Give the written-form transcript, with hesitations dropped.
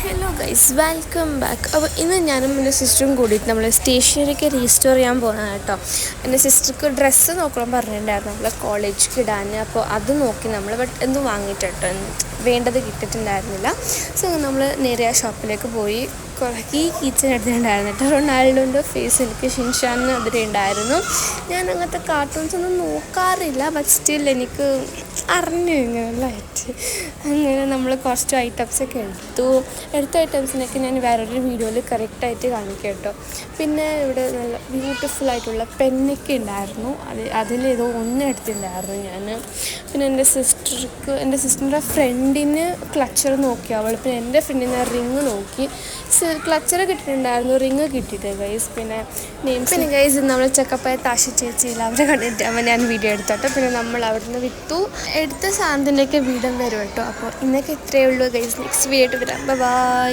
Hello guys, welcome back. അപ്പോൾ ഇന്ന് ഞാനും എൻ്റെ സിസ്റ്ററും കൂടിയിട്ട് നമ്മൾ സ്റ്റേഷനറിക്ക് റീസ്റ്റോർ ചെയ്യാൻ പോകുന്നതാണ് കേട്ടോ. എൻ്റെ സിസ്റ്റർക്ക് ഡ്രസ്സ് നോക്കണം പറഞ്ഞിട്ടുണ്ടായിരുന്നു നമ്മൾ കോളേജിലേക്ക് ഇടാൻ. അപ്പോൾ അത് നോക്കി നമ്മൾ എന്തോ വാങ്ങിയിട്ടോ, വേണ്ടത് കിട്ടിയിട്ടുണ്ടായിരുന്നില്ല. സോ നമ്മൾ നേരെ ആ ഷോപ്പിലേക്ക് പോയി കുറേ കീച്ചൻ എടുത്തിട്ടുണ്ടായിരുന്നു കേട്ടോ. റൊണാൾഡോൻ്റെ ഫേസ് എനിക്ക് ഷിൻഷാനിന് അതിൽ ഉണ്ടായിരുന്നു. ഞാൻ അങ്ങനത്തെ കാർട്ടൂൺസ് ഒന്നും നോക്കാറില്ല, ബട്ട് സ്റ്റിൽ എനിക്ക് അറിഞ്ഞു ഇങ്ങനെയുള്ളതായിട്ട്. അങ്ങനെ നമ്മൾ കുറച്ച് ഐറ്റംസൊക്കെ എടുത്ത ഐറ്റംസിനൊക്കെ ഞാൻ വേറൊരു വീഡിയോയിൽ കറക്റ്റായിട്ട് കാണിക്കാം കേട്ടോ. പിന്നെ ഇവിടെ നല്ല ബ്യൂട്ടിഫുള്ളായിട്ടുള്ള പെന്നൊക്കെ ഉണ്ടായിരുന്നു. അതിലേതോ ഒന്ന് എടുത്തിട്ടുണ്ടായിരുന്നു ഞാൻ. പിന്നെ എൻ്റെ സിസ്റ്ററിൻ്റെ ഫ്രണ്ടിന് ക്ലച്ചർ നോക്കി അവൾ. പിന്നെ എൻ്റെ ഫ്രണ്ടിന് റിങ് നോക്കി. ക്ലച്ചർ കിട്ടിയിട്ടുണ്ടായിരുന്നു, റിങ് കിട്ടിയിട്ട് ഗൈസ്. പിന്നെ ഗൈസ് നമ്മൾ ചക്കപ്പായ താശ ചേച്ചിയിൽ അവരെ കണ്ടിട്ട് ഞാൻ വീഡിയോ എടുത്തോട്ടോ. പിന്നെ നമ്മൾ അവിടെ നിന്ന് വിട്ടു. എടുത്ത സാധനത്തിൻ്റെയൊക്കെ വീടും വരും കേട്ടോ. അപ്പോൾ ഇന്നൊക്കെ ഇത്രയേ ഉള്ളൂ ഗൈസ്. നെക്സ്റ്റ് വീഡിയോ ആയിട്ട് വരാം. ബൈ.